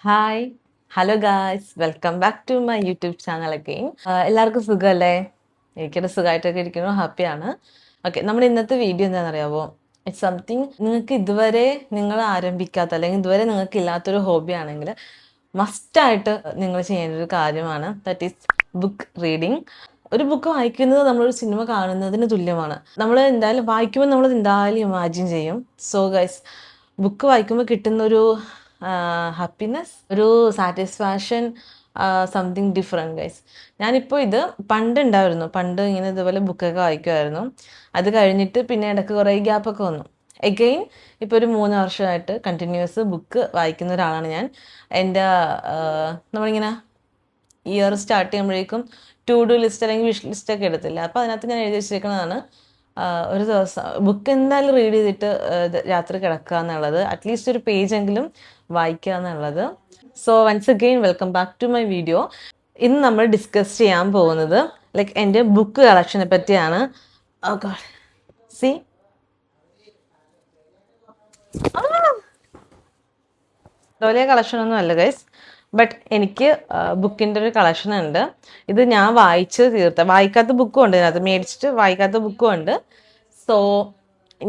Hi hello guys welcome back to my YouTube channel again. എല്ലാവർക്കും സുഖമല്ലേ? എനിക്കൊരു സുഖമായിട്ടൊക്കെ ഇരിക്കുന്നു, ഹാപ്പിയാണ്. ഓക്കെ, നമ്മുടെ ഇന്നത്തെ വീഡിയോ എന്താണെന്നറിയാമോ? ഇറ്റ്സ് സംതിങ് നിങ്ങൾക്ക് ഇതുവരെ നിങ്ങൾ ആരംഭിക്കാത്ത അല്ലെങ്കിൽ ഇതുവരെ നിങ്ങൾക്ക് ഇല്ലാത്തൊരു ഹോബി ആണെങ്കിൽ മസ്റ്റായിട്ട് നിങ്ങൾ ചെയ്യേണ്ട ഒരു കാര്യമാണ്. That is book reading. ഒരു ബുക്ക് വായിക്കുന്നത് നമ്മളൊരു സിനിമ കാണുന്നതിന് തുല്യമാണ്. നമ്മൾ എന്തായാലും വായിക്കുമ്പോൾ നമ്മൾ എന്തായാലും ഇമാജിൻ ചെയ്യും. സോ ഗൈസ്, ബുക്ക് വായിക്കുമ്പോൾ കിട്ടുന്ന ഒരു ഹാപ്പിനെസ്, ഒരു സാറ്റിസ്ഫാക്ഷൻ, സംതിങ് ഡിഫറെൻറ്റ് ഗൈസ്. ഞാനിപ്പോൾ ഇത് പണ്ട് ഇങ്ങനെ ഇതുപോലെ ബുക്കൊക്കെ വായിക്കുമായിരുന്നു. അത് കഴിഞ്ഞിട്ട് പിന്നെ ഇടയ്ക്ക് കുറേ ഗ്യാപ്പൊക്കെ വന്നു. എഗെയിൻ ഇപ്പോൾ ഒരു 3 വർഷമായിട്ട് കണ്ടിന്യൂസ് ബുക്ക് വായിക്കുന്ന ഒരാളാണ് ഞാൻ. എൻ്റെ നമ്മളിങ്ങനെ ഇയർ സ്റ്റാർട്ട് ചെയ്യുമ്പോഴേക്കും ടു ഡു ലിസ്റ്റ് അല്ലെങ്കിൽ വിഷ് ലിസ്റ്റ് ഒക്കെ എടുത്തില്ല. അപ്പോൾ അതിനകത്ത് ഞാൻ എഴുതി വെച്ചിരിക്കുന്നതാണ് ഒരു ദിവസം ബുക്ക് എന്തായാലും റീഡ് ചെയ്തിട്ട് രാത്രി കിടക്കുക എന്നുള്ളത്, അറ്റ്ലീസ്റ്റ് ഒരു പേജെങ്കിലും വായിക്കുക എന്നുള്ളത്. So once again welcome back to my video. ഇന്ന് നമ്മൾ ഡിസ്കസ് ചെയ്യാൻ പോകുന്നത് ലൈക്ക് എൻ്റെ ബുക്ക് കളക്ഷനെ പറ്റിയാണ്. സി വലിയ കളക്ഷനൊന്നും അല്ല ഗൈസ്, ബട്ട് എനിക്ക് ബുക്കിൻ്റെ ഒരു കളക്ഷൻ ഉണ്ട്. ഇത് ഞാൻ വായിക്കാത്ത ബുക്കും ഉണ്ട്, ഇതിനകത്ത് മേടിച്ചിട്ട് വായിക്കാത്ത ബുക്കും ഉണ്ട്. സോ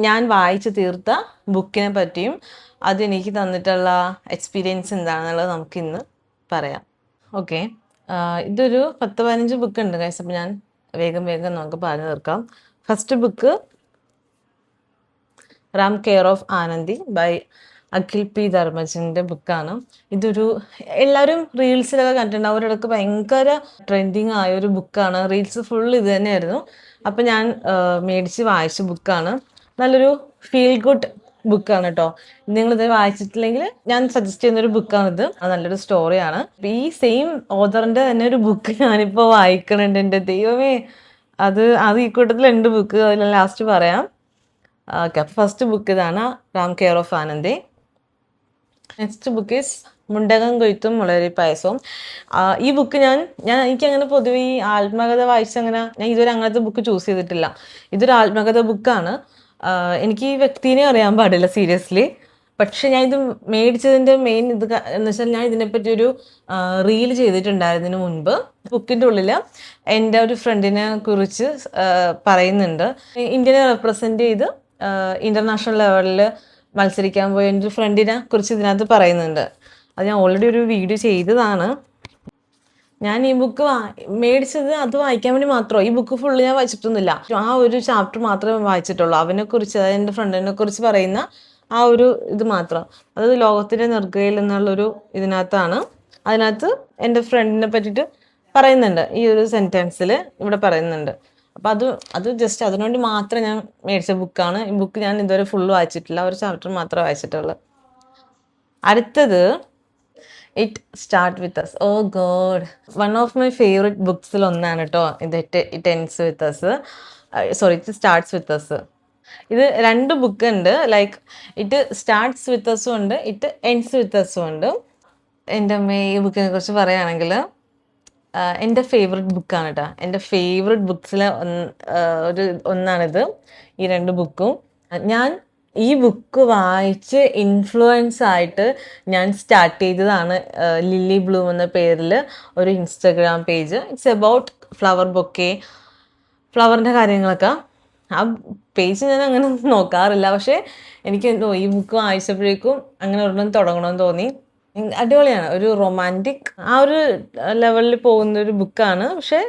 ഞാൻ വായിച്ച് തീർത്ത ബുക്കിനെ പറ്റിയും അതെനിക്ക് തന്നിട്ടുള്ള എക്സ്പീരിയൻസ് എന്താണെന്നുള്ളത് നമുക്കിന്ന് പറയാം. ഓക്കെ, ഇതൊരു 10-15 ബുക്ക് ഉണ്ട് ഗൈസ്. അപ്പം ഞാൻ വേഗം നമുക്ക് പറഞ്ഞു തീർക്കാം. First book Ram care of Anandi by Akhil P ധർമ്മജൻ്റെ ബുക്കാണ്. ഇതൊരു എല്ലാവരും റീൽസിലൊക്കെ കണ്ടിട്ടുണ്ടാവും, ഒരിടക്ക് ഭയങ്കര ട്രെൻഡിങ് ആയ ഒരു ബുക്കാണ്. റീൽസ് ഫുൾ ഇത് തന്നെയായിരുന്നു. അപ്പം ഞാൻ മേടിച്ച് വായിച്ച ബുക്കാണ്. നല്ലൊരു ഫീൽ ഗുഡ് ബുക്കാണ് കേട്ടോ. നിങ്ങളിത് വായിച്ചിട്ടില്ലെങ്കിൽ ഞാൻ സജസ്റ്റ് ചെയ്യുന്നൊരു ബുക്കാണിത്. അത് നല്ലൊരു സ്റ്റോറിയാണ്. ഈ സെയിം ഓഥറിൻ്റെ തന്നെ ഒരു ബുക്ക് ഞാനിപ്പോൾ വായിക്കണുണ്ട്. എൻ്റെ ദൈവമേ, അത് ഈ കൂട്ടത്തിലുണ്ട് ബുക്ക്, അതിൽ ലാസ്റ്റ് പറയാം. ഓക്കെ, അപ്പോൾ ഫസ്റ്റ് ബുക്ക് ഇതാണ്, Ram care of Anandi. Next book is Mundakam കൊയ്ത്തും മുളരി പായസവും. ഈ ബുക്ക് എനിക്കങ്ങനെ പൊതുവെ ഈ ആത്മകഥ വായിച്ചങ്ങനെ ഞാൻ ഇതുവരെ അങ്ങനത്തെ ബുക്ക് ചൂസ് ചെയ്തിട്ടില്ല. ഇതൊരു ആത്മകഥ ബുക്കാണ്. എനിക്ക് ഈ വ്യക്തിനെ അറിയാൻ പാടില്ല സീരിയസ്ലി, പക്ഷെ ഞാൻ ഇത് മേടിച്ചതിൻ്റെ മെയിൻ ഇത് എന്ന് വെച്ചാൽ ഞാൻ ഇതിനെപ്പറ്റി ഒരു റീൽ ചെയ്തിട്ടുണ്ടായിരുന്നതിന് മുൻപ്. ബുക്കിൻ്റെ ഉള്ളിൽ എൻ്റെ ഒരു ഫ്രണ്ടിനെ കുറിച്ച് പറയുന്നുണ്ട്. ഇന്ത്യനെ റെപ്രസെൻ്റ് ചെയ്ത് ഇൻ്റർനാഷണൽ ലെവലിൽ മത്സരിക്കാൻ പോയ എൻ്റെ ഒരു ഫ്രണ്ടിനെ കുറിച്ച് ഇതിനകത്ത് പറയുന്നുണ്ട്. അത് ഞാൻ ഓൾറെഡി ഒരു വീഡിയോ ചെയ്തതാണ്. ഞാൻ ഈ ബുക്ക് മേടിച്ചത് അത് വായിക്കാൻ വേണ്ടി മാത്രമോ. ഈ ബുക്ക് ഫുള്ള് ഞാൻ വായിച്ചിട്ടൊന്നുമില്ല. ആ ഒരു ചാപ്റ്റർ മാത്രമേ വായിച്ചിട്ടുള്ളൂ. അവനെക്കുറിച്ച്, അതായത് എൻ്റെ ഫ്രണ്ടിനെ കുറിച്ച് പറയുന്ന ആ ഒരു ഇത് മാത്രം. അത് ലോകത്തിൻ്റെ നെറുകയിൽ എന്നുള്ളൊരു ഇതിനകത്താണ്. അതിനകത്ത് എൻ്റെ ഫ്രണ്ടിനെ പറ്റിയിട്ട് പറയുന്നുണ്ട്. ഈ ഒരു സെൻറ്റൻസിൽ ഇവിടെ പറയുന്നുണ്ട്. അപ്പം അത് ജസ്റ്റ് അതിനുവേണ്ടി മാത്രം ഞാൻ മേടിച്ച ബുക്കാണ്. ഈ ബുക്ക് ഞാൻ ഇതുവരെ ഫുള്ള് വായിച്ചിട്ടില്ല, ഒരു ചാപ്റ്റർ മാത്രമേ വായിച്ചിട്ടുള്ളൂ. അടുത്തത് it start with us. Oh God, one of my favourite ബുക്സിൽ ഒന്നാണ് കേട്ടോ ഇത്. It ends with us, it starts with us. ഇത് 2 ബുക്ക് ഉണ്ട്. ലൈക്ക് ഇറ്റ് സ്റ്റാർട്ട്സ് വിത്ത് അസും ഉണ്ട്, ഇറ്റ് എൻഡ്സ് വിത്ത് അസും ഉണ്ട്. എൻ്റെ അമ്മ ഈ ബുക്കിനെ കുറിച്ച് പറയുകയാണെങ്കിൽ എൻ്റെ ഫേവററ്റ് ബുക്കാണ് കേട്ടോ. എൻ്റെ ഫേവററ്റ് ബുക്സിലെ ഒന്നാണിത്, ഈ 2 ബുക്കും. ഞാൻ ഈ ബുക്ക് വായിച്ച് ഇൻഫ്ലുവൻസ് ആയിട്ട് ഞാൻ സ്റ്റാർട്ട് ചെയ്തതാണ് ലില്ലി ബ്ലൂം എന്ന പേരിൽ ഒരു Instagram page. It's about flower bouquet, ഫ്ലവറിൻ്റെ കാര്യങ്ങളൊക്കെ. ആ പേജ് ഞാൻ അങ്ങനെ നോക്കാറില്ല, പക്ഷേ എനിക്ക് ഈ ബുക്ക് വായിച്ചപ്പോഴേക്കും അങ്ങനെ ഒരെണ്ണം തുടങ്ങണമെന്ന് തോന്നി. അടിപൊളിയാണ്, ഒരു റൊമാൻറ്റിക് ആ ഒരു ലെവലിൽ പോകുന്ന ഒരു ബുക്കാണ്. പക്ഷേ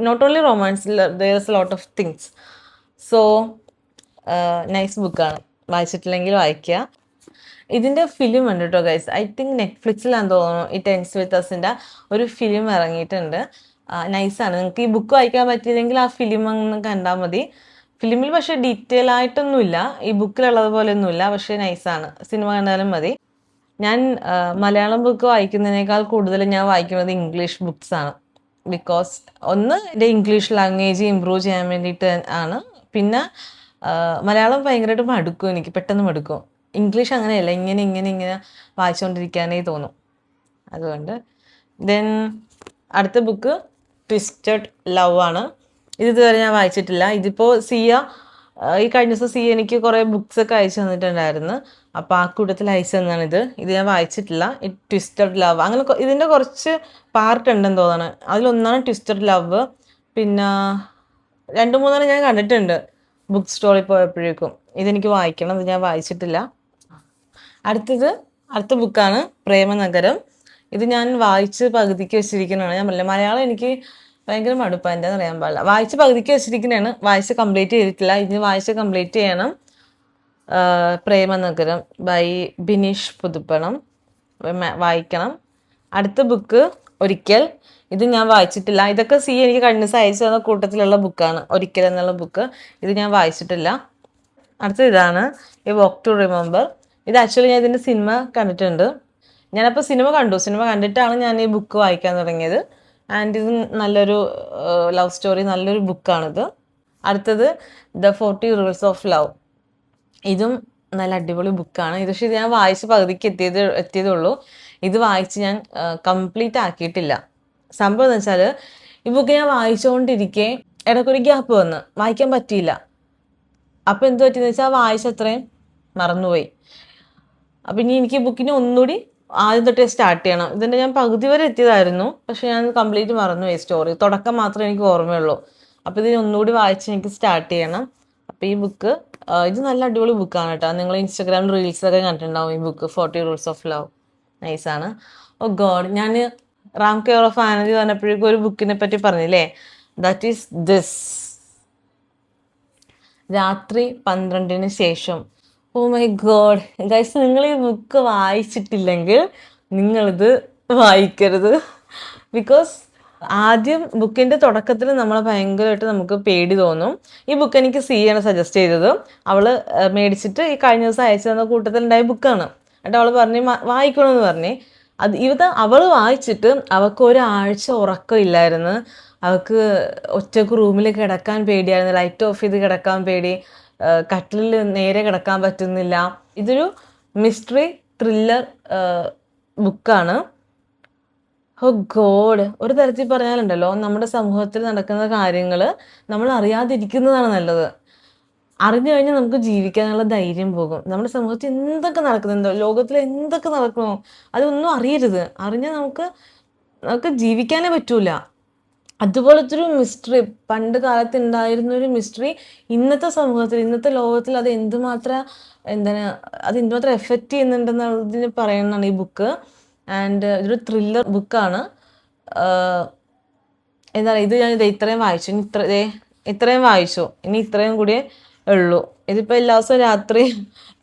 not only romance, there is a lot of things. So nice ബുക്കാണ്, വായിച്ചിട്ടില്ലെങ്കിൽ വായിക്കുക. ഇതിൻ്റെ ഫിലിം ഉണ്ട് കേട്ടോ ഗൈസ്. ഐ തിങ്ക് നെറ്റ്ഫ്ലിക്സിലാണെന്ന് തോന്നുന്നു. ഇറ്റ് എൻഡ്സ് വിത്ത് അസിൻ്റെ ഒരു ഫിലിം ഇറങ്ങിയിട്ടുണ്ട്. നൈസാണ്. നിങ്ങൾക്ക് ഈ ബുക്ക് വായിക്കാൻ പറ്റിയില്ലെങ്കിൽ ആ ഫിലിം ഒന്ന് കണ്ടാൽ മതി. ഫിലിമിൽ പക്ഷേ ഡീറ്റെയിൽ ആയിട്ടൊന്നുമില്ല, ഈ ബുക്കിലുള്ളത് ഒന്നുമില്ല, പക്ഷേ നൈസാണ്. സിനിമ കണ്ടാലും മതി. ഞാൻ മലയാളം ബുക്ക് വായിക്കുന്നതിനേക്കാൾ കൂടുതൽ ഞാൻ വായിക്കുന്നത് ഇംഗ്ലീഷ് ബുക്സ് ആണ്. ബിക്കോസ് ഒന്ന് എൻ്റെ ഇംഗ്ലീഷ് ലാംഗ്വേജ് ഇമ്പ്രൂവ് ചെയ്യാൻ വേണ്ടിയിട്ട് ആണ്. പിന്നെ മലയാളം ഭയങ്കരമായിട്ട് മടുക്കും, എനിക്ക് പെട്ടെന്ന് മടുക്കും. ഇംഗ്ലീഷ് അങ്ങനെയല്ല, ഇങ്ങനെ വായിച്ചുകൊണ്ടിരിക്കാനേ തോന്നും. അതുകൊണ്ട് ദെൻ അടുത്ത ബുക്ക് ട്വിസ്റ്റഡ് ലവ് ആണ്. ഇതുവരെ ഞാൻ വായിച്ചിട്ടില്ല. ഇതിപ്പോൾ ഈ കഴിഞ്ഞ ദിവസം സിയ എനിക്ക് കുറേ ബുക്സൊക്കെ അയച്ചു തന്നിട്ടുണ്ടായിരുന്നു. അപ്പോൾ ആ കൂട്ടത്തിൽ അയച്ചു തന്നാണ് ഇത് ഞാൻ വായിച്ചിട്ടില്ല. ട്വിസ്റ്റഡ് ലവ് അങ്ങനെ ഇതിൻ്റെ കുറച്ച് പാർട്ട് ഉണ്ടെന്ന് തോന്നുന്നു. അതിലൊന്നാണ് ട്വിസ്റ്റഡ് ലവ്. പിന്നെ 2-3 ഞാൻ കണ്ടിട്ടുണ്ട് ബുക്ക് സ്റ്റോറിൽ പോയപ്പോഴേക്കും. ഇതെനിക്ക് വായിക്കണം, ഇത് ഞാൻ വായിച്ചിട്ടില്ല. അടുത്ത ബുക്കാണ് പ്രേമനഗരം. ഇത് ഞാൻ വായിച്ച് പകുതിക്ക് വെച്ചിരിക്കുന്നതാണ്. ഞാൻ പറഞ്ഞില്ല, മലയാളം എനിക്ക് ഭയങ്കര മടുപ്പാണ്, എന്താണെന്ന് അറിയാൻ പാടില്ല. വായിച്ച് പകുതിക്ക് വെച്ചിരിക്കുന്നതാണ്, വായിച്ച് കംപ്ലീറ്റ് ചെയ്തിട്ടില്ല. ഇനി വായിച്ച് കംപ്ലീറ്റ് ചെയ്യണം. പ്രേമനഗരം ബൈ ബിനീഷ് പുതുപ്പണം വായിക്കണം. അടുത്ത ബുക്ക് ഒരിക്കൽ. ഇത് ഞാൻ വായിച്ചിട്ടില്ല. ഇതൊക്കെ എനിക്ക് കഴിഞ്ഞ ദിവസം അയച്ചു തന്ന കൂട്ടത്തിലുള്ള ബുക്കാണ്, ഒരിക്കൽ എന്നുള്ള ബുക്ക്. ഇത് ഞാൻ വായിച്ചിട്ടില്ല. അടുത്തത് ഇതാണ്, ഈ വോക്ക് ടു റിമെമ്പർ. ഇത് ആക്ച്വലി ഞാൻ ഇതിൻ്റെ സിനിമ കണ്ടിട്ടുണ്ട്. ഞാനപ്പോൾ സിനിമ കണ്ടിട്ടാണ് ഞാൻ ഈ ബുക്ക് വായിക്കാൻ തുടങ്ങിയത്. ആൻഡ് ഇത് നല്ലൊരു ലവ് സ്റ്റോറി, നല്ലൊരു ബുക്കാണിത്. അടുത്തത് ദ 40 റൂൾസ് ഓഫ് ലവ്. ഇതും നല്ല അടിപൊളി ബുക്കാണ്. ഇത് പക്ഷേ ഞാൻ വായിച്ച് പകുതിക്ക് എത്തിയതുള്ളൂ. ഇത് വായിച്ച് ഞാൻ കംപ്ലീറ്റ് ആക്കിയിട്ടില്ല. സംഭവം എന്ന് വെച്ചാൽ, ഈ ബുക്ക് ഞാൻ വായിച്ചുകൊണ്ടിരിക്കെ ഇടയ്ക്കൊരു ഗ്യാപ്പ് വന്ന് വായിക്കാൻ പറ്റിയില്ല. അപ്പോൾ എന്ത് പറ്റിയെന്ന് വെച്ചാൽ വായിച്ചത്രയും മറന്നുപോയി. അപ്പം ഇനി എനിക്ക് ഈ ബുക്കിനെ ഒന്നുകൂടി ആദ്യം തൊട്ടേ സ്റ്റാർട്ട് ചെയ്യണം. ഇതിൻ്റെ ഞാൻ പകുതി വരെ എത്തിയതായിരുന്നു, പക്ഷെ ഞാൻ കംപ്ലീറ്റ് മറന്നുപോയി. സ്റ്റോറി തുടക്കം മാത്രമേ എനിക്ക് ഓർമ്മയുള്ളൂ. അപ്പോൾ ഇതിനെ ഒന്നുകൂടി വായിച്ച് എനിക്ക് സ്റ്റാർട്ട് ചെയ്യണം. അപ്പോൾ ഈ ബുക്ക് ഇത് നല്ല അടിപൊളി ബുക്കാണ് കേട്ടോ. നിങ്ങൾ ഇൻസ്റ്റാഗ്രാമിൽ റീൽസൊക്കെ കണ്ടിട്ടുണ്ടാവും ഈ ബുക്ക്, 40 റൂൾസ് ഓഫ് ലവ്. നൈസാണ്. ഓ ഗോഡ്, ഞാൻ റാം കെയർ ഓഫ് ആനന്ദി പറഞ്ഞപ്പോഴേക്കും ഒരു ബുക്കിനെ പറ്റി പറഞ്ഞില്ലേ, ദാറ്റ് ഈസ് ദിസ്, രാത്രി 12-ന് ശേഷം. ഓ മൈ ഗോഡ് ഗൈസ്, നിങ്ങൾ ഈ ബുക്ക് വായിച്ചിട്ടില്ലെങ്കിൽ നിങ്ങളിത് വായിക്കരുത്. ബിക്കോസ് ആദ്യം ബുക്കിൻ്റെ തുടക്കത്തിൽ നമ്മളെ ഭയങ്കരമായിട്ട് നമുക്ക് പേടി തോന്നും. ഈ ബുക്ക് എനിക്ക് സിയാണ് സജസ്റ്റ് ചെയ്തത്. അവൾ മേടിച്ചിട്ട് ഈ കഴിഞ്ഞ ദിവസം അയച്ചു തന്ന കൂട്ടത്തിലുണ്ടായ ബുക്കാണ്. എന്നിട്ട് അവൾ പറഞ്ഞ് വായിക്കണമെന്ന് പറഞ്ഞ്. അവൾ വായിച്ചിട്ട് അവൾക്ക് ഒരാഴ്ച ഉറക്കമില്ലായിരുന്നു. അവൾക്ക് ഒറ്റക്ക് റൂമിൽ കിടക്കാൻ പേടിയായിരുന്നു, ലൈറ്റ് ഓഫ് ചെയ്ത് കിടക്കാൻ പേടി, കട്ടിലിൽ നേരെ കിടക്കാൻ പറ്റുന്നില്ല. ഇതൊരു മിസ്റ്ററി ത്രില്ലർ ബുക്കാണ്. ഓ ഗോഡ്, ഒരു തരത്തിൽ പറഞ്ഞാലുണ്ടല്ലോ, നമ്മുടെ സമൂഹത്തിൽ നടക്കുന്ന കാര്യങ്ങൾ നമ്മൾ അറിയാതിരിക്കുന്നതാണ് നല്ലത്. അറിഞ്ഞു കഴിഞ്ഞാൽ നമുക്ക് ജീവിക്കാനുള്ള ധൈര്യം പോകും. നമ്മുടെ സമൂഹത്തിൽ എന്തൊക്കെ നടക്കുന്നുണ്ടോ, ലോകത്തിൽ എന്തൊക്കെ നടക്കണോ, അതൊന്നും അറിയരുത്. അറിഞ്ഞാൽ നമുക്ക് ജീവിക്കാനേ പറ്റൂല. അതുപോലത്തെ ഒരു മിസ്റ്ററി പണ്ട് കാലത്ത് ഉണ്ടായിരുന്നൊരു മിസ്റ്ററി ഇന്നത്തെ സമൂഹത്തിൽ, ഇന്നത്തെ ലോകത്തിൽ അത് എന്തുമാത്രം എഫക്റ്റ് ചെയ്യുന്നുണ്ടെന്നുള്ളതിന് പറയുന്നതാണ് ഈ ബുക്ക്. ആൻഡ് ഇതൊരു ത്രില്ലർ ബുക്കാണ്. എന്താ പറയുക, ഇത് ഞാൻ ഇത്രയും വായിച്ചു. ഇത്രയും വായിച്ചു, ഇനി ഇത്രയും കൂടിയേ ഉള്ളൂ. ഇതിപ്പോൾ എല്ലാ ദിവസവും രാത്രി,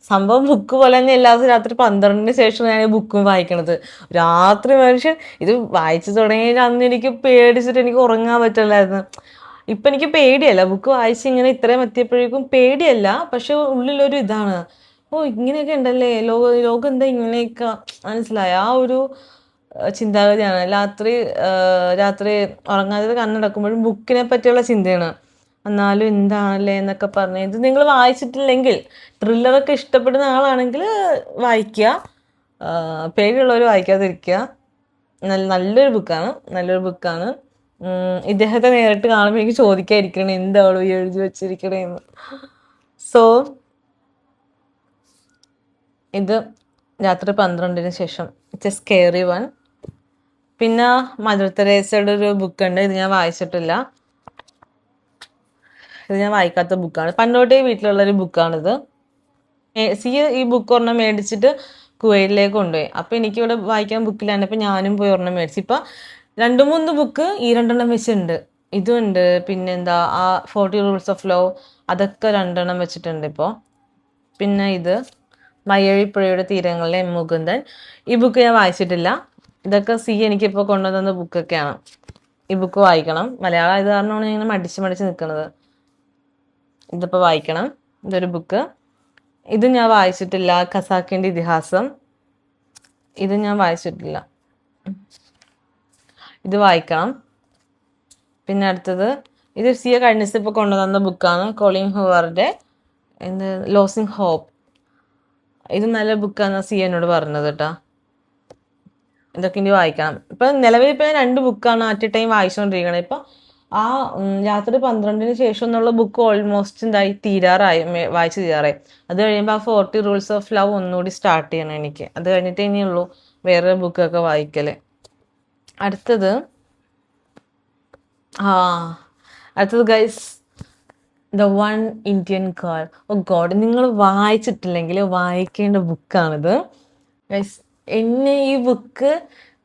സംഭവം ബുക്ക് പോലെ തന്നെ എല്ലാ ദിവസവും രാത്രി 12-ന് ശേഷം ഞാൻ ഈ ബുക്കും വായിക്കണത്. രാത്രി മനുഷ്യൻ ഇത് വായിച്ചു തുടങ്ങിയ അന്ന് എനിക്ക് പേടിച്ചിട്ട് എനിക്ക് ഉറങ്ങാൻ പറ്റില്ലായിരുന്നു. ഇപ്പം എനിക്ക് പേടിയല്ല, ബുക്ക് വായിച്ച് ഇങ്ങനെ ഇത്രയും എത്തിയപ്പോഴേക്കും പേടിയല്ല. പക്ഷെ ഉള്ളിലൊരു ഇതാണ്, ഓ ഇങ്ങനെയൊക്കെ ഉണ്ടല്ലേ, ലോകം എന്താ ഇങ്ങനെയൊക്കെ, മനസ്സിലായ ആ ഒരു ചിന്താഗതിയാണ്. രാത്രി ഉറങ്ങാതെ കണ്ണടക്കുമ്പോഴും ബുക്കിനെ പറ്റിയുള്ള ചിന്തയാണ്. എന്നാലും എന്താണല്ലേ എന്നൊക്കെ പറഞ്ഞ്, ഇത് നിങ്ങൾ വായിച്ചിട്ടില്ലെങ്കിൽ, ത്രില്ലറൊക്കെ ഇഷ്ടപ്പെടുന്ന ആളാണെങ്കിൽ വായിക്കുക, പേടിയുള്ളവർ വായിക്കാതിരിക്കുക. നല്ലൊരു ബുക്കാണ്. ഇദ്ദേഹത്തെ നേരിട്ട് കാണുമ്പോൾ എനിക്ക് ചോദിക്കാതിരിക്കണേ എന്താണോ ഈ എഴുതി വെച്ചിരിക്കണേന്ന്. സോ ഇത് രാത്രി 12-ന് ശേഷം, ഇറ്റ്സ് എ സ്കെയറി വൺ. പിന്നെ മദർ തെരേസയുടെ ഒരു ബുക്കുണ്ട്, ഇത് ഞാൻ വായിച്ചിട്ടില്ല. ഇത് ഞാൻ വായിക്കാത്ത ബുക്കാണ്, പണ്ടോട്ടേ വീട്ടിലുള്ളൊരു ബുക്കാണിത്. ഈ ബുക്ക് ഒരെണ്ണം മേടിച്ചിട്ട് കുവൈറ്റിലേക്ക് കൊണ്ടുപോയി. അപ്പോൾ എനിക്കിവിടെ വായിക്കാൻ ബുക്കിലാണ്. അപ്പോൾ ഞാനും പോയി ഒരെണ്ണം മേടിച്ചു. ഇപ്പം 2-3 ബുക്ക് ഈ 2 വെച്ചിട്ടുണ്ട്. ഇതുണ്ട്, പിന്നെന്താ ആ 40 റൂൾസ് ഓഫ് ലവ്, അതൊക്കെ 2 വെച്ചിട്ടുണ്ട് ഇപ്പോൾ. പിന്നെ ഇത് മയ്യഴിപ്പുഴയുടെ തീരങ്ങളിലെ മുകുന്ദൻ. ഈ ബുക്ക് ഞാൻ വായിച്ചിട്ടില്ല. ഇതൊക്കെ എനിക്കിപ്പോൾ കൊണ്ടുവന്ന ബുക്കൊക്കെയാണ്. ഈ ബുക്ക് വായിക്കണം. മലയാളം ആയത് കാരണമാണ് ഞാൻ ഇങ്ങനെ മടിച്ച് നിൽക്കുന്നത്. ഇതിപ്പോൾ വായിക്കണം. ഇതൊരു ബുക്ക്. ഇത് ഞാൻ വായിച്ചിട്ടില്ല, ഖസാക്കിൻ്റെ ഇതിഹാസം. ഇത് ഞാൻ വായിച്ചിട്ടില്ല, ഇത് വായിക്കണം. പിന്നെ അടുത്തത് ഇത് കഴിഞ്ഞ ദിവസം ഇപ്പോൾ കൊണ്ടുവന്ന ബുക്കാണ്, കോളിൻ ഹൂവറിൻ്റെ ലോസിങ് ഹോപ്പ്. ഇത് നല്ല ബുക്കാണ് എന്നോട് പറഞ്ഞത് കേട്ടോ. ഇതൊക്കെ ഇനി വായിക്കണം. ഇപ്പം നിലവിൽ 2 ബുക്കാണ് അറ്റ് എ ടൈം വായിച്ചുകൊണ്ടിരിക്കുന്നത്. ഇപ്പം ആ രാത്രി 12-ന് ശേഷം എന്നുള്ള ബുക്ക് ഓൾമോസ്റ്റ് എന്തായി തീരാറായി, വായിച്ച് തീരാറായി. അത് കഴിയുമ്പോൾ ആ 40 റൂൾസ് ഓഫ് ലവ് ഒന്നുകൂടി സ്റ്റാർട്ട് ചെയ്യണം എനിക്ക്. അത് കഴിഞ്ഞിട്ടേ ഇനിയുള്ളൂ വേറെ ബുക്കൊക്കെ വായിക്കല്. അടുത്തത് ആ അടുത്തത് guys, the one Indian girl. Oh god, നിങ്ങൾ വായിച്ചിട്ടില്ലെങ്കിൽ വായിക്കേണ്ട ബുക്കാണിത് ഗൈസ്. എന്നെ ഈ ബുക്ക്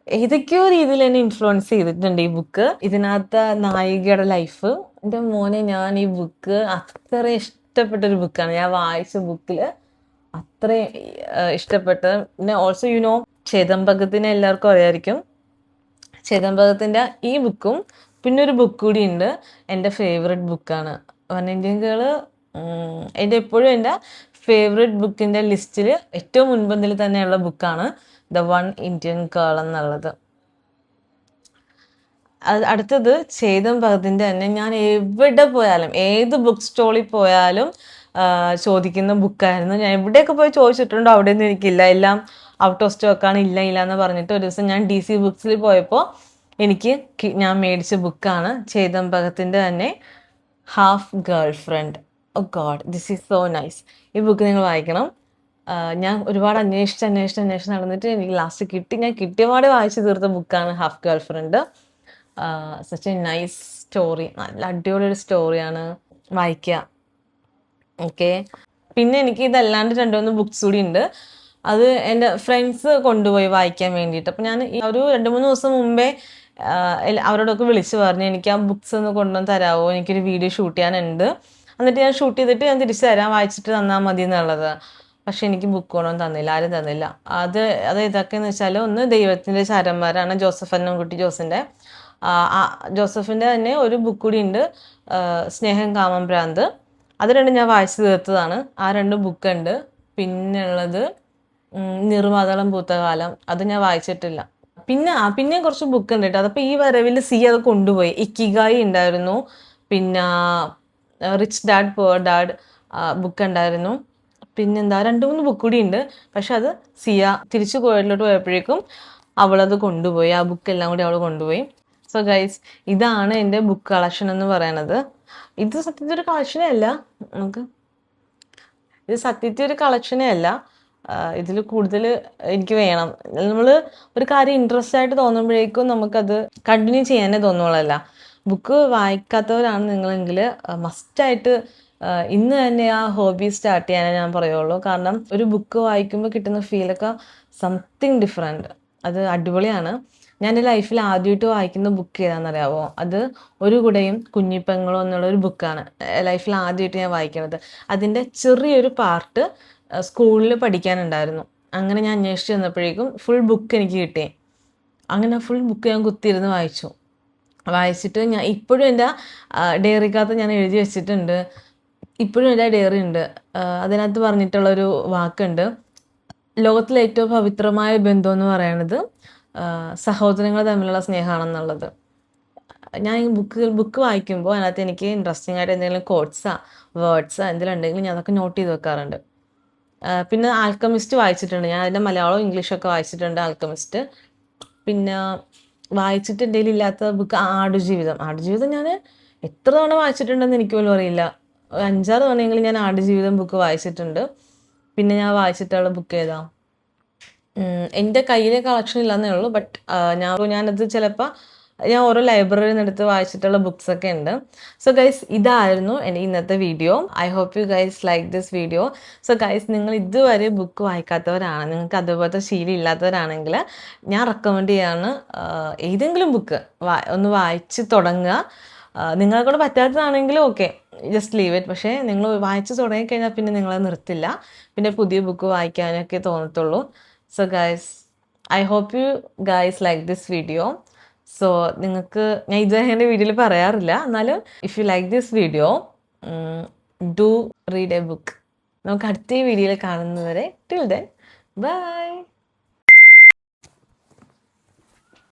ഏതൊക്കെയോ രീതിയിൽ എന്നെ ഇൻഫ്ലുവൻസ് ചെയ്തിട്ടുണ്ട് ഈ ബുക്ക്. ഇതിനകത്ത് നായികയുടെ ലൈഫ്, എൻ്റെ മോനെ, ഞാൻ ഈ ബുക്ക് അത്ര ഇഷ്ടപ്പെട്ടൊരു ബുക്കാണ്. ഞാൻ വായിച്ച ബുക്കിൽ അത്രയും ഇഷ്ടപ്പെട്ടത്. പിന്നെ ഓൾസോ ചേതൻ ഭഗത്തിനെ എല്ലാവർക്കും അറിയായിരിക്കും. ചേതൻ ഭഗത്തിൻ്റെ ഈ ബുക്കും പിന്നെ ഒരു ബുക്ക് കൂടി ഉണ്ട്, എൻ്റെ ഫേവററ്റ് ബുക്കാണ്. വൺ ഇന്ത്യൻ ഗേള് എൻ്റെ എപ്പോഴും എൻ്റെ ഫേവററ്റ് ബുക്കിൻ്റെ ലിസ്റ്റിൽ ഏറ്റവും മുൻപന്തിൽ തന്നെയുള്ള ബുക്കാണ് ദ വൺ ഇന്ത്യൻ ഗേൾ എന്നുള്ളത്. അടുത്തത് ചേതൻ ഭഗത്തിൻ്റെ തന്നെ ഞാൻ എവിടെ പോയാലും ഏത് ബുക്ക് സ്റ്റോളിൽ പോയാലും ചോദിക്കുന്ന ബുക്കായിരുന്നു. ഞാൻ എവിടെയൊക്കെ പോയി ചോദിച്ചിട്ടുണ്ടോ അവിടെയൊന്നും എനിക്കില്ല, എല്ലാം ഔട്ട് ഓഫ് സ്റ്റോക്കാണ്, ഇല്ല എന്ന് പറഞ്ഞിട്ട് ഒരു ദിവസം ഞാൻ DC ബുക്സിൽ പോയപ്പോൾ ഞാൻ മേടിച്ച ബുക്കാണ് ചേതൻ ഭഗത്തിൻ്റെ തന്നെ half girlfriend. Oh god, this is so nice. ഈ ബുക്ക് നിങ്ങൾ വായിക്കണം. ഞാൻ ഒരുപാട് അന്വേഷിച്ച് നടന്നിട്ട് എനിക്ക് ലാസ്റ്റ് കിട്ടി. ഞാൻ കിട്ടിയപാടെ വായിച്ചു തീർത്ത ബുക്കാണ് half girl friend. Such A nice story, നല്ല അടിപൊളി ഒരു സ്റ്റോറിയാണ്, വായിക്കുക. ഓക്കെ, പിന്നെ എനിക്ക് ഇതല്ലാണ്ട് 2-3 ബുക്സ് കൂടി ഉണ്ട്. അത് എൻ്റെ ഫ്രണ്ട്സ് കൊണ്ടുപോയി വായിക്കാൻ വേണ്ടിയിട്ട്. അപ്പം ഞാൻ ഒരു 2-3 ദിവസം മുമ്പേ അവരോടൊക്കെ വിളിച്ച് പറഞ്ഞു എനിക്ക് ആ ബുക്സ് ഒന്ന് കൊണ്ടുവന്ന് തരാമോ, എനിക്കൊരു വീഡിയോ ഷൂട്ട് ചെയ്യാനുണ്ട്, എന്നിട്ട് ഞാൻ ഷൂട്ട് ചെയ്തിട്ട് ഞാൻ തിരിച്ചു തരാം, വായിച്ചിട്ട് തന്നാൽ മതി എന്നുള്ളത്. പക്ഷെ എനിക്ക് ബുക്ക് കൊണ്ടുവന്ന് തന്നില്ല, ആരും തന്നില്ല. അത് ഇതൊക്കെയെന്ന് വെച്ചാൽ, ഒന്ന് ദൈവത്തിൻ്റെ ചാരന്മാരാണ്, ജോസഫ് അന്നംകുട്ടി ജോസിൻ്റെ. ജോസഫിൻ്റെ തന്നെ ഒരു ബുക്ക് കൂടി ഉണ്ട്, സ്നേഹം കാമം ഭ്രാന്ത്. അത് രണ്ടും ഞാൻ വായിച്ചു തീർത്തതാണ്. ആ 2 ബുക്ക് ഉണ്ട്. പിന്നെ ഉള്ളത് നിർമാതളം പൂത്തകാലം, അത് ഞാൻ വായിച്ചിട്ടില്ല. പിന്നെ കുറച്ച് ബുക്ക് ഉണ്ട് കേട്ടോ. അതപ്പോൾ ഈ വരവിൽ അത് കൊണ്ടുപോയി. ഇക്കിഗായി ഉണ്ടായിരുന്നു, പിന്നെ rich dad poor dad book ഉണ്ടായിരുന്നു. പിന്നെന്താ 2-3 ബുക്ക് കൂടി ഉണ്ട്. പക്ഷെ അത് തിരിച്ചു കോഴിലോട്ട് പോയപ്പോഴേക്കും അവളത് കൊണ്ടുപോയി, ആ ബുക്കെല്ലാം കൂടി അവൾ കൊണ്ടുപോയി. സോ ഗൈസ്, ഇതാണ് എൻ്റെ ബുക്ക് കളക്ഷൻ എന്ന് പറയണത്. ഇത് സത്യത്തിൽ ഒരു കളക്ഷനേ അല്ല, ഇതിൽ കൂടുതൽ എനിക്ക് വേണം. നമ്മൾ ഒരു കാര്യം ഇൻട്രസ്റ്റ് ആയിട്ട് തോന്നുമ്പോഴേക്കും നമുക്കത് കണ്ടിന്യൂ ചെയ്യാനേ തോന്നുള്ളല്ല. ബുക്ക് വായിക്കാത്തവരാണ് നിങ്ങളെങ്കിൽ മസ്റ്റായിട്ട് ഇന്ന് തന്നെ ആ ഹോബി സ്റ്റാർട്ട് ചെയ്യാനേ ഞാൻ പറയുള്ളൂ. കാരണം ഒരു ബുക്ക് വായിക്കുമ്പോൾ കിട്ടുന്ന ഫീലൊക്കെ സംതിങ് ഡിഫറെൻറ്റ്, അത് അടിപൊളിയാണ്. ഞാൻ എൻ്റെ ലൈഫിൽ ആദ്യമായിട്ട് വായിക്കുന്ന ബുക്ക് ഏതാണെന്നറിയാമോ? അത് ഒരു കുടയും കുഞ്ഞിപ്പെങ്ങളും എന്നുള്ളൊരു ബുക്കാണ് ലൈഫിൽ ആദ്യമായിട്ട് ഞാൻ വായിക്കുന്നത്. അതിൻ്റെ ചെറിയൊരു പാർട്ട് സ്കൂളിൽ പഠിക്കാനുണ്ടായിരുന്നു. അങ്ങനെ ഞാൻ അന്വേഷിച്ച് വന്നപ്പോഴേക്കും ഫുൾ ബുക്ക് എനിക്ക് കിട്ടി. അങ്ങനെ ഫുൾ ബുക്ക് ഞാൻ കുത്തിയിരുന്ന് വായിച്ചിട്ട് ഞാൻ ഇപ്പോഴും എൻ്റെ ഡയറിക്കകത്ത് ഞാൻ എഴുതി വെച്ചിട്ടുണ്ട്. ഇപ്പോഴും എൻ്റെ ഡയറി ഉണ്ട്. അതിനകത്ത് പറഞ്ഞിട്ടുള്ളൊരു വാക്കുണ്ട്, ലോകത്തിലെ ഏറ്റവും പവിത്രമായ ബന്ധം എന്ന് പറയുന്നത് സഹോദരങ്ങൾ തമ്മിലുള്ള സ്നേഹമാണെന്നുള്ളത്. ഞാൻ ഈ ബുക്ക് വായിക്കുമ്പോൾ അതിനകത്ത് എനിക്ക് ഇൻട്രസ്റ്റിംഗ് ആയിട്ട് എന്തെങ്കിലും കോട്ട്സാ വേർഡ്സാ എന്തെങ്കിലും ഉണ്ടെങ്കിൽ ഞാൻ അതൊക്കെ നോട്ട് ചെയ്ത് വെക്കാറുണ്ട്. പിന്നെ ആൽക്കമിസ്റ്റ് വായിച്ചിട്ടുണ്ട് ഞാൻ, അതിൻ്റെ മലയാളവും ഇംഗ്ലീഷൊക്കെ വായിച്ചിട്ടുണ്ട് ആൽക്കമിസ്റ്റ്. പിന്നെ വായിച്ചിട്ട് എൻ്റെ ഇല്ലാത്ത ബുക്ക് ആടുജീവിതം ഞാൻ എത്ര തവണ വായിച്ചിട്ടുണ്ടെന്ന് എനിക്ക് പോലും അറിയില്ല. 5-6 തവണയെങ്കിലും ഞാൻ ആടുജീവിതം ബുക്ക് വായിച്ചിട്ടുണ്ട്. പിന്നെ ഞാൻ വായിച്ചിട്ടുള്ള ബുക്ക് ഏതാ, എൻ്റെ കയ്യിലെ കളക്ഷൻ ഇല്ലെന്നേ ഉള്ളൂ. ബട്ട് ഞാനത് ചിലപ്പോൾ ഞാൻ ഓരോ ലൈബ്രറിയിൽ നിന്ന് എടുത്ത് വായിച്ചിട്ടുള്ള ബുക്സൊക്കെ ഉണ്ട്. സോ ഗൈസ്, ഇതായിരുന്നു എൻ്റെ ഇന്നത്തെ video. I hope you guys like this video. So guys, നിങ്ങൾ ഇതുവരെ ബുക്ക് വായിക്കാത്തവരാണ്, നിങ്ങൾക്ക് അതുപോലത്തെ ശീലം ഇല്ലാത്തവരാണെങ്കിൽ ഞാൻ റെക്കമെൻഡ് ചെയ്യാണ് ഏതെങ്കിലും ബുക്ക് ഒന്ന് വായിച്ച് തുടങ്ങുക. നിങ്ങളെ കൊണ്ട് പറ്റാത്തതാണെങ്കിലും ഓക്കെ, ജസ്റ്റ് ലീവ് ഇറ്റ്. പക്ഷേ നിങ്ങൾ വായിച്ച് തുടങ്ങിക്കഴിഞ്ഞാൽ പിന്നെ നിങ്ങളെ നിർത്തില്ല, പിന്നെ പുതിയ ബുക്ക് വായിക്കാനൊക്കെ തോന്നത്തുള്ളൂ. So guys, I hope you guys like this video. So നിങ്ങൾക്ക് ഞാൻ ഇതുവരെ എൻ്റെ വീഡിയോയിൽ പറയാറില്ല, എന്നാലും if you like this video do read a book. നമുക്ക് അടുത്ത വീഡിയോയിൽ കാണുന്നവരെ ടിൽ ദെൻ ബൈ.